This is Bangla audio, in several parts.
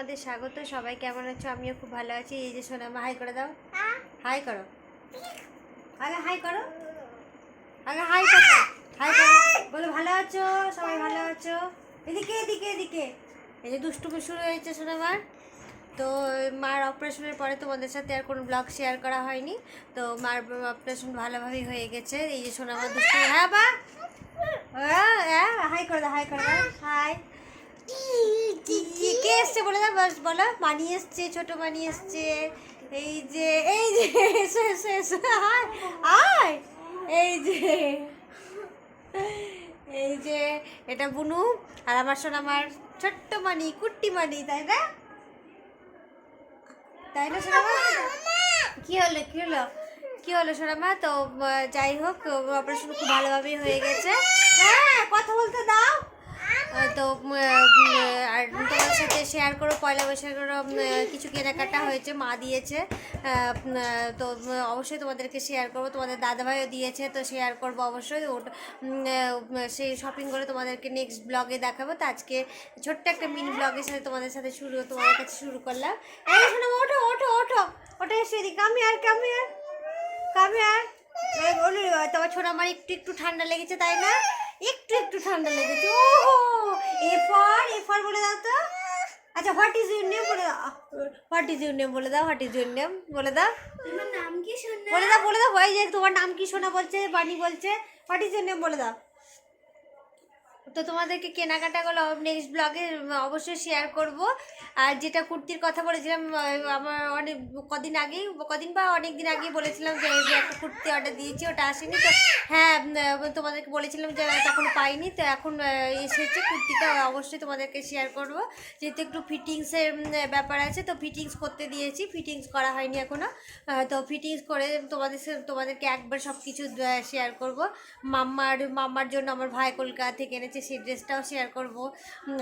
তোমাদের স্বাগত। সবাই কেমন আছো? আমিও খুব ভালো আছি। এই যে সোনামা, হাই করে দাও, হাই করো, আগে হাই করো, আগে হাই করো, হাই করো, বলো ভালো আছো, সবাই ভালো আছো। এদিকে এদিকে এদিকে। এই যে দুষ্টুমি শুরু হয়েছে সোনামার। তো মার অপারেশনের পরে তোমাদের সাথে আর কোনো ব্লগ শেয়ার করা হয়নি। তো মার অপারেশন ভালোভাবেই হয়ে গেছে। এই যে সোনামার দুষ্টুমি, হ্যাঁ বা হাই করে দাও, হাই করে দাও, হাই। কে এসছে বলে দাও, বাস বলো। মানি এসছে, ছোট মানি এসছে। এই যে এসো এসো এসো, আয় আয়। এই যে এটা বুনু, আর আমার সোনামার ছোট্ট মানি, কুট্টি মানি, তাই না? তাই না সোনামা? কি হলো কি হলো কি হলো সোনামা? তো যাই হোক, অপারেশন খুব ভালোভাবেই হয়ে গেছে। হ্যাঁ, কথা বলতে দাও। তো আর তোমাদের সাথে শেয়ার করো, পয়লা বৈশাখের কিছু কেনাকাটা হয়েছে, মা দিয়েছে। তো অবশ্যই তোমাদেরকে শেয়ার করবো। তোমাদের দাদাভাইও দিয়েছে, তো শেয়ার করবো অবশ্যই। সেই শপিং করে তোমাদেরকে নেক্সট ব্লগে দেখাবো। তো আজকে ছোট্ট একটা মিনি ব্লগের সাথে তোমাদের কাছে শুরু করলাম। এই শোনো, ওঠো ওঠো ওঠো ওঠো, এসে এদিকে, কামি আর তোমার ছোট আমার একটু ঠান্ডা লেগেছে, তাই না? একটু ঠান্ডা লেগেছে। ও এ ফর বলে দাও তো। আচ্ছা, হোয়াট ইজ ইউর নেম বলে দাও। হোয়াট ইজ ইউর নেম বলে দাও। হোয়াট ইজ ইউর নেম বলে দাও। তোমার নাম কি সোনা? বলে দাও হয়ে যায়। তোমার নাম কি সোনা বলছে, বানি বলছে। হোয়াট ইজ ইউর নেম বলে দাও। তো তোমাদেরকে কেনাকাটাগুলো নেক্সট ব্লগে অবশ্যই শেয়ার করব। আর যেটা কুর্তির কথা বলেছিলাম, আমার কদিন বা অনেক দিন আগেই বলেছিলাম যে একটা কুর্তি অর্ডার দিয়েছি, ওটা আসেনি। তো হ্যাঁ, তোমাদেরকে বলেছিলাম যে তখন পাইনি। তো এখন এসেছে কুর্তিটা, অবশ্যই তোমাদেরকে শেয়ার করব। যেহেতু একটু ফিটিংসের ব্যাপার আছে, তো ফিটিংস করতে দিয়েছি, ফিটিংস করা হয়নি এখনও। তো ফিটিংস করে তোমাদেরকে একবার সব কিছু শেয়ার করব। মাম্মার জন্য আমার ভাই কলকাতা থেকে এনেছে, সেই ড্রেসটাও শেয়ার করব।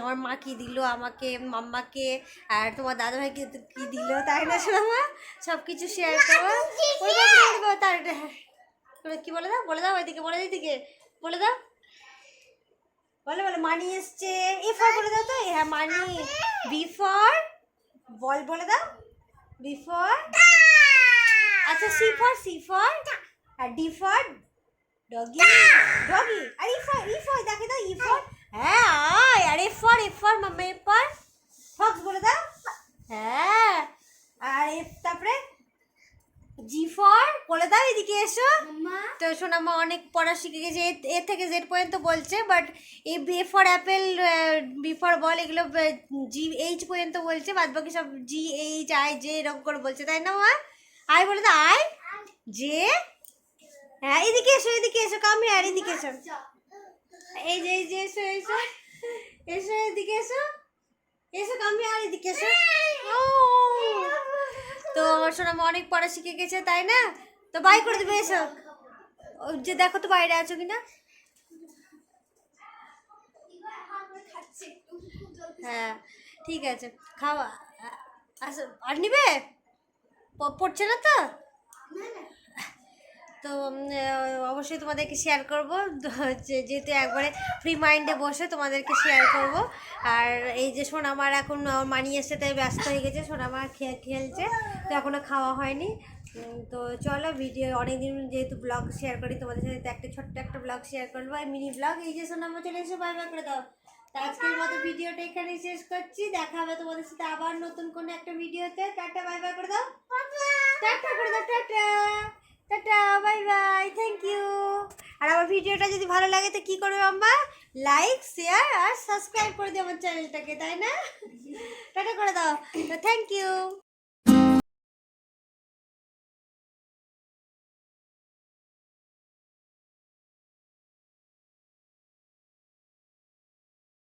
আমার মা কী দিল আমাকে, মাম্মাকে, আর তোমার দাদাভাইকে কী দিল, তাই না সোনামা? সব কিছু শেয়ার করবো। তার কী বলে দাও ওইদিকে, বলে দাও। বলো মানি এসছে। এ ফর বলে দাও তো। হ্যাঁ, মানি। বি ফর বলে দাও। বি ফর, আচ্ছা, সি ফর, আর ডি ফর ডগি। আর ই ফর দেখে দাও, ই ফর, হ্যাঁ আয়। আর এফ ফর মাম্মা, এফ ফর ফক্স বলে দাও। হ্যাঁ, আর তারপরে জি ফর বলে দাও। এদিকে এসো। তো সোনামা অনেক পড়া শিখে গেছে, এ থেকে জেড পর্যন্ত বলছে, but A for apple, B for ball, এগুলো জি এইচ পর্যন্ত বলছে, বাদ বাকি সব জি এইচ আই জে এরকম করে বলছে, তাই না মা? আই বলে দাও, আই জে। হ্যাঁ, এদিকে এসো কামি, আর এদিকে এসো। এই যে এসো এদিকে এসো কামি, আর এদিকে এসো। তো আমার সোনামা অনেক পড়া শিখে গেছে, তাই না? তো বাই করে দেবে, এসো। যে দেখো তো বাইরে আছো কিনা। হ্যাঁ, ঠিক আছে, খাওয়া। আচ্ছা, আর নিবে? পড়ছে না তো? তো অবশ্যই তোমাদেরকে শেয়ার করবো, যেহেতু একবারে ফ্রি মাইন্ডে বসে তোমাদেরকে শেয়ার করব। আর এই যে সোনামার এখন মানি এসে তাই ব্যস্ত হয়ে গেছে, সোনামার খেলছে, তো এখনও খাওয়া হয়নি। তো চলো, ভিডিও অনেকদিন যেহেতু ব্লগ শেয়ার করি তোমাদের সাথে, একটা ছোট্ট একটা ব্লগ শেয়ার করবো, মিনি ব্লগ। এই যে সোনামা চলে এসে বাই বাই করে দাও। তো আজকের মতো ভিডিওটা এখানেই শেষ করছি। দেখা হবে তোমাদের সাথে আবার নতুন কোনো একটা ভিডিওতে। টাটা, বাই বাই করে দাও। টাটা করে দাও, tata tata, bye bye, thank you. আর আমার ভিডিওটা যদি ভালো লাগে তো কী করবে আম্মা? লাইক, শেয়ার আর সাবস্ক্রাইব করে দিও আমার চ্যানেলটাকে, তাই না? টাটা করে দাও। Thank you.